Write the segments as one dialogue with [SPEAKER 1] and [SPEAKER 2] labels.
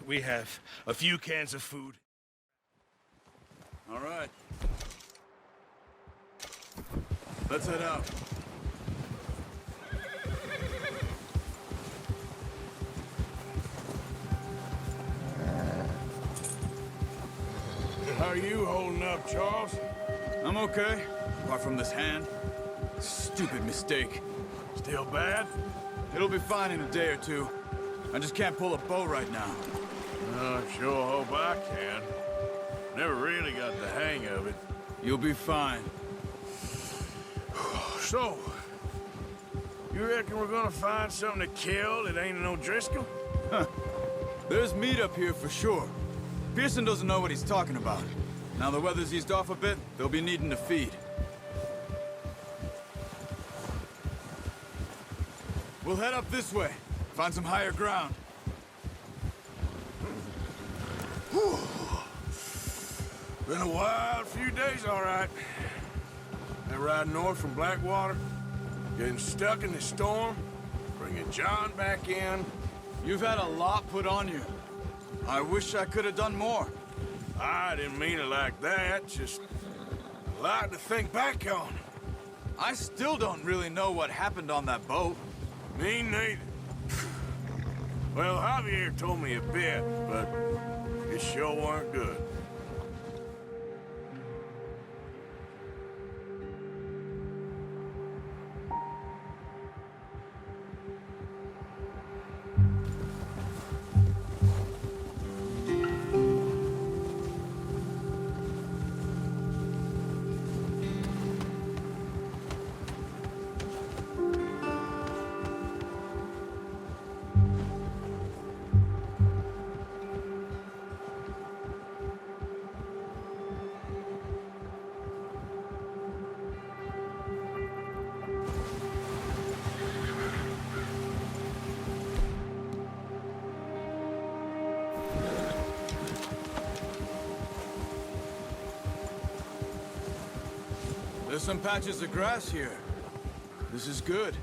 [SPEAKER 1] We have a few cans of food.
[SPEAKER 2] All right. Let's head out.
[SPEAKER 3] How are you holding up, Charles?
[SPEAKER 2] I'm okay, apart from this hand. Stupid mistake.
[SPEAKER 3] Still bad?
[SPEAKER 2] It'll be fine in a day or two. I just can't pull a bow right now.
[SPEAKER 3] I sure hope I can. Never really got the hang of it.
[SPEAKER 2] You'll be fine.
[SPEAKER 3] So, you reckon we're gonna find something to kill that ain't no Driscoll?
[SPEAKER 2] There's meat up here for sure. Pearson doesn't know what he's talking about. Now the weather's eased off a bit, they'll be needing to feed. We'll head up this way. Find some higher ground.
[SPEAKER 3] Whew. Been a wild few days, all right. That ride north from Blackwater, getting stuck in the storm, bringing John back in.
[SPEAKER 2] You've had a lot put on you. I wish I could have done more.
[SPEAKER 3] I didn't mean it like that, just a lot to think back on.
[SPEAKER 2] I still don't really know what happened on that boat.
[SPEAKER 3] Me neither. Well, Javier told me a bit, but it sure weren't good.
[SPEAKER 2] There's some patches of grass here. This is good.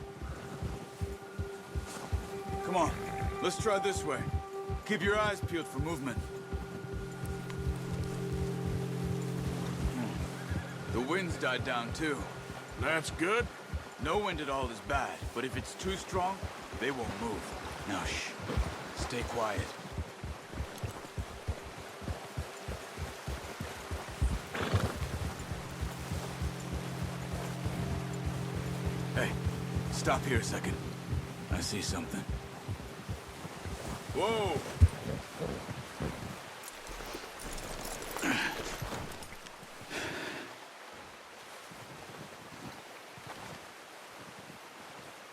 [SPEAKER 2] Come on, let's try this way. Keep your eyes peeled for movement. The wind's died down too.
[SPEAKER 3] That's good.
[SPEAKER 2] No wind at all is bad, but if it's too strong, they won't move. Now shh, stay quiet. Hey, stop here a second. I see something.
[SPEAKER 3] Whoa!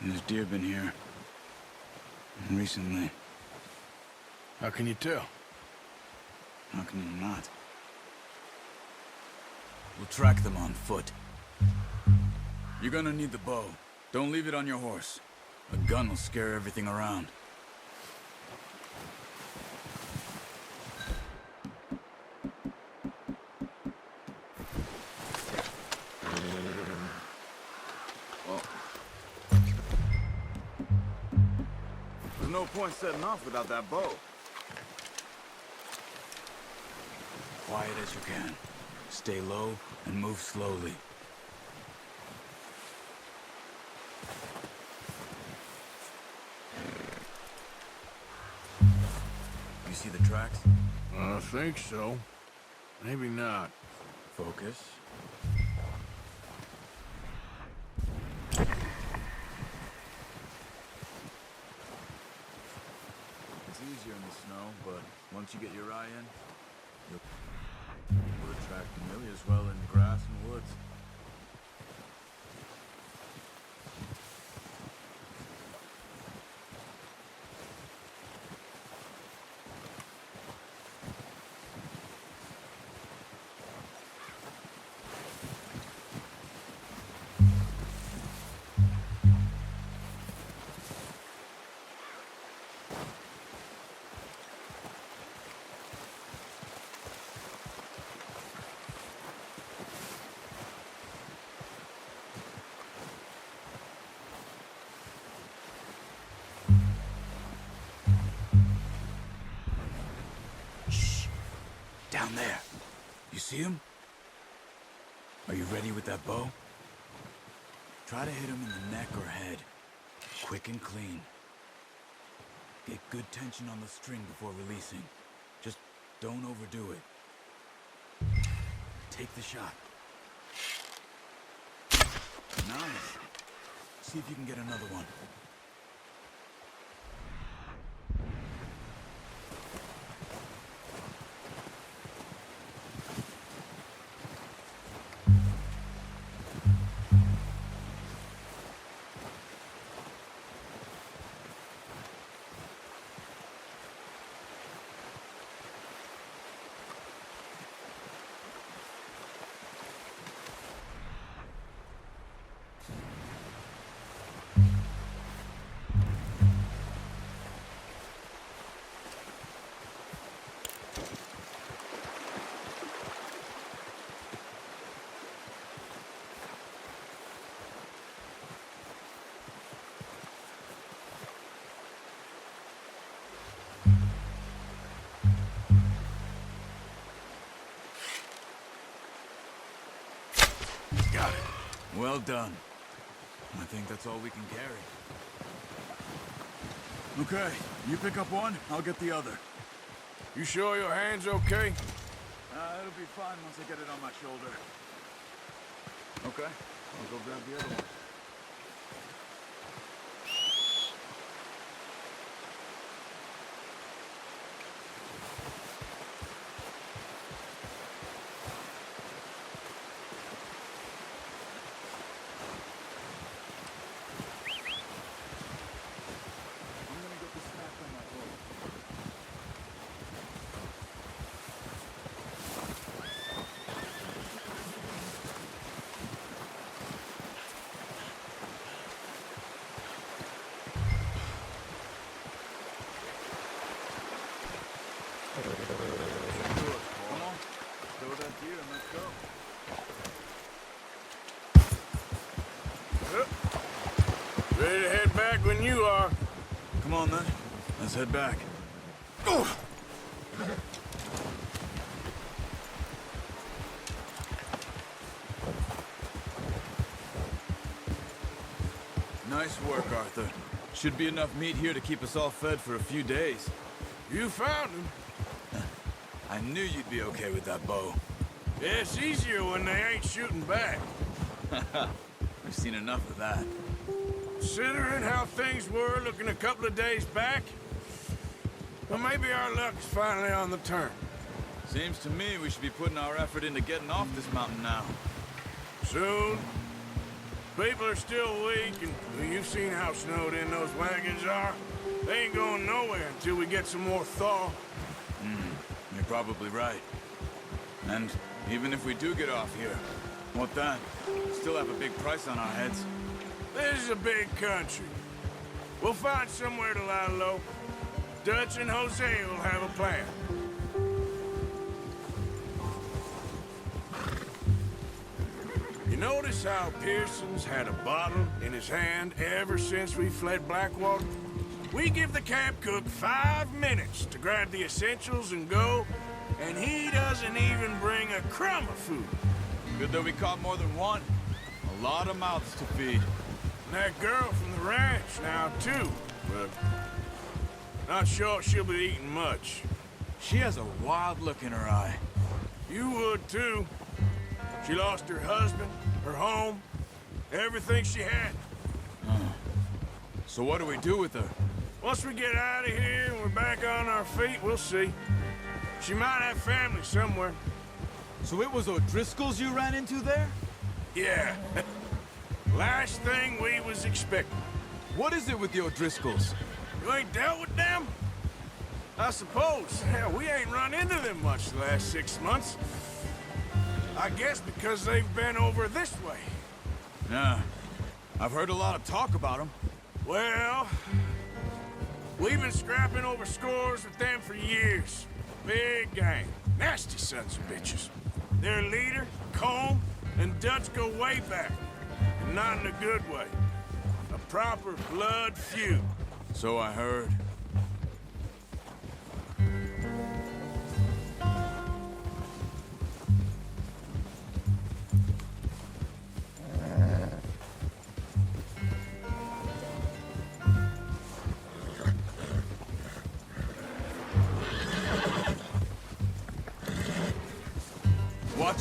[SPEAKER 2] There's deer been here. Recently.
[SPEAKER 3] How can you tell?
[SPEAKER 2] How can you not? We'll track them on foot. You're gonna need the bow. Don't leave it on your horse. A gun will scare everything around. There's no point setting off without that bow. Quiet as you can. Stay low and move slowly. You see the tracks?
[SPEAKER 3] I think so. Maybe not.
[SPEAKER 2] Focus. It's easier in the snow, but once you get your eye in, you'll attract Amelia as well in grass and woods. See him? Are you ready with that bow? Try to hit him in the neck or head. Quick and clean. Get good tension on the string before releasing. Just don't overdo it. Take the shot. Nice. See if you can get another one. Got it. Well done. I think that's all we can carry. Okay, you pick up one, I'll get the other.
[SPEAKER 3] You sure your hand's okay?
[SPEAKER 2] It'll be fine once I get it on my shoulder. Okay, I'll go grab the other one. Come on, throw that deer and let's go.
[SPEAKER 3] Ready to head back when you are.
[SPEAKER 2] Come on then, let's head back. Nice work, Arthur. Should be enough meat here to keep us all fed for a few days.
[SPEAKER 3] You found him.
[SPEAKER 2] I knew you'd be okay with that bow.
[SPEAKER 3] Yeah, it's easier when they ain't shooting back.
[SPEAKER 2] We've seen enough of that.
[SPEAKER 3] Considering how things were looking a couple of days back, well, maybe our luck's finally on the turn.
[SPEAKER 2] Seems to me we should be putting our effort into getting off this mountain now.
[SPEAKER 3] Soon. People are still weak, and well, you've seen how snowed in those wagons are. They ain't going nowhere until we get some more thaw.
[SPEAKER 2] You're probably right. And even if we do get off here, what then? We still have a big price on our heads.
[SPEAKER 3] This is a big country. We'll find somewhere to lie low. Dutch and Hosea will have a plan. You notice how Pearson's had a bottle in his hand ever since we fled Blackwater? We give the camp cook 5 minutes to grab the essentials and go, and he doesn't even bring a crumb of food.
[SPEAKER 2] Good that we caught more than one. A lot of mouths to feed.
[SPEAKER 3] And that girl from the ranch now, too, but not sure she'll be eating much.
[SPEAKER 2] She has a wild look in her eye.
[SPEAKER 3] You would, too. She lost her husband, her home, everything she had.
[SPEAKER 2] So what do we do with her?
[SPEAKER 3] Once we get out of here and we're back on our feet, we'll see. She might have family somewhere.
[SPEAKER 2] So it was O'Driscoll's you ran into there?
[SPEAKER 3] Yeah. Last thing we was expecting.
[SPEAKER 2] What is it with the O'Driscolls?
[SPEAKER 3] You ain't dealt with them? I suppose. Hell, we ain't run into them much the last 6 months. I guess because they've been over this way.
[SPEAKER 2] Yeah. I've heard a lot of talk about them.
[SPEAKER 3] Well, we've been scrapping over scores with them for years. Big gang. Nasty sons of bitches. Their leader, Colm, and Dutch go way back. And not in a good way. A proper blood feud.
[SPEAKER 2] So I heard.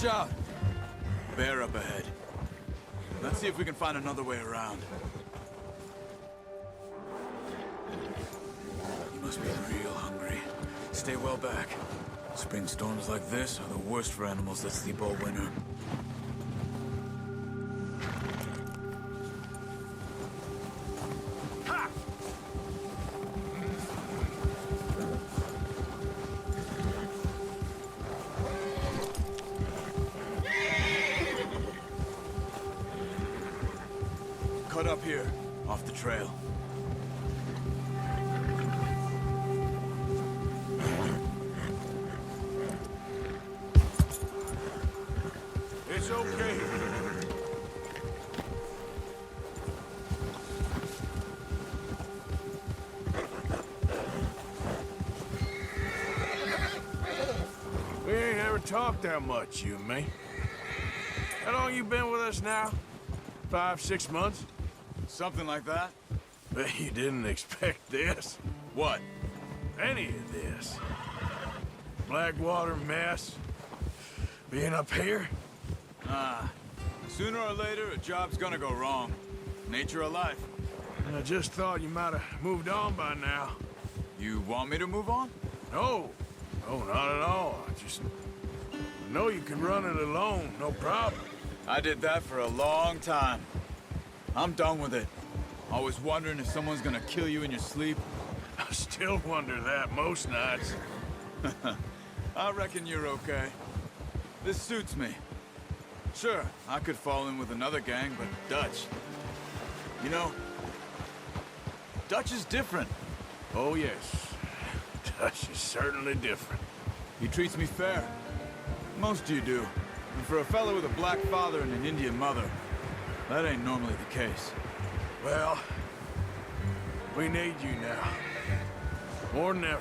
[SPEAKER 2] Watch out! Bear up ahead. Let's see if we can find another way around. You must be real hungry. Stay well back. Spring storms like this are the worst for animals that sleep all winter. Cut up here, off the trail.
[SPEAKER 3] It's okay. We ain't ever talked that much, you and me. How long you been with us now? 5, 6 months?
[SPEAKER 2] Something like that?
[SPEAKER 3] Bet you didn't expect this.
[SPEAKER 2] What?
[SPEAKER 3] Any of this. Blackwater mess. Being up here?
[SPEAKER 2] Sooner or later, a job's gonna go wrong. Nature of life.
[SPEAKER 3] I just thought you might have moved on by now.
[SPEAKER 2] You want me to move on?
[SPEAKER 3] No. No, not at all. I know you can run it alone, no problem.
[SPEAKER 2] I did that for a long time. I'm done with it. Always wondering if someone's gonna kill you in your sleep.
[SPEAKER 3] I still wonder that most nights.
[SPEAKER 2] I reckon you're okay. This suits me. Sure, I could fall in with another gang, but Dutch... You know, Dutch is different.
[SPEAKER 3] Oh, yes. Dutch is certainly different.
[SPEAKER 2] He treats me fair. Most of you do. And for a fellow with a black father and an Indian mother, that ain't normally the case.
[SPEAKER 3] Well, we need you now. More than ever.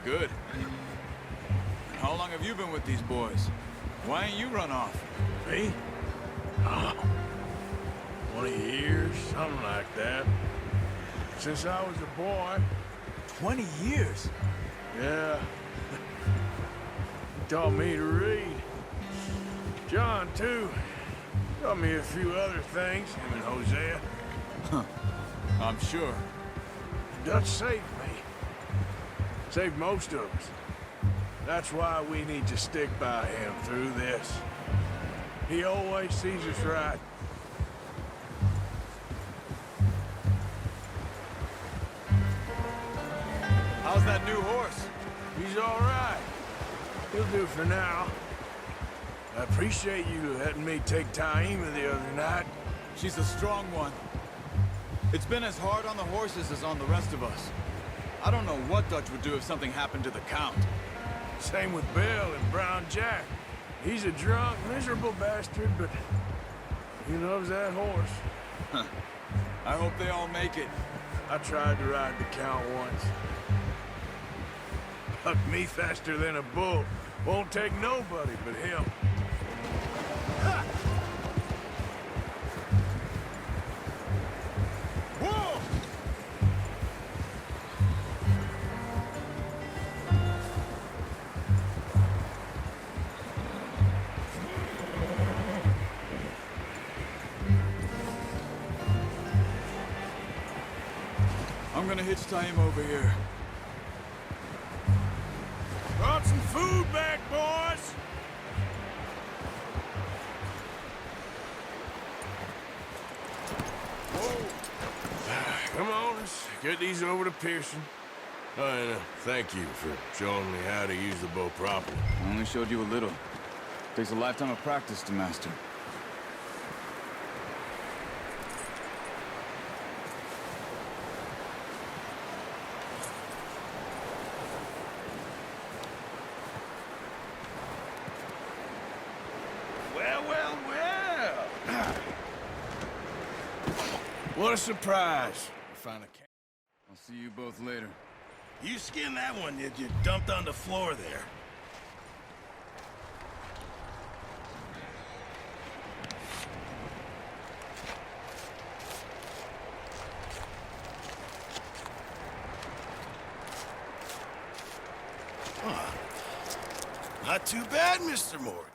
[SPEAKER 2] Good. And how long have you been with these boys? Why ain't you run off?
[SPEAKER 3] Me? Oh, 20 years, something like that. Since I was a boy.
[SPEAKER 2] 20 years?
[SPEAKER 3] Yeah. He taught me to read. John, too. Taught me a few other things, him and Hosea.
[SPEAKER 2] I'm sure.
[SPEAKER 3] Dutch saved me. Saved most of us. That's why we need to stick by him through this. He always sees us right.
[SPEAKER 2] How's that new horse?
[SPEAKER 3] He's all right. He'll do for now. I appreciate you letting me take Taima the other night.
[SPEAKER 2] She's a strong one. It's been as hard on the horses as on the rest of us. I don't know what Dutch would do if something happened to the Count.
[SPEAKER 3] Same with Bill and Brown Jack. He's a drunk, miserable bastard, but he loves that horse.
[SPEAKER 2] I hope they all make it.
[SPEAKER 3] I tried to ride the Count once. Bucked me faster than a bull. Won't take nobody but him. Ha! Whoa!
[SPEAKER 2] I'm gonna hitch Taima over here.
[SPEAKER 3] Brought some food back, boys! Whoa. Come on, let's get these over to Pearson. Oh, and thank you for showing me how to use the bow properly.
[SPEAKER 2] I only showed you a little. Takes a lifetime of practice to master.
[SPEAKER 3] Well, well, well. What a surprise. Find a cat.
[SPEAKER 2] I'll see you both later.
[SPEAKER 1] You skinned that one, did you? Dumped on the floor there. Not too bad, Mr. Morgan.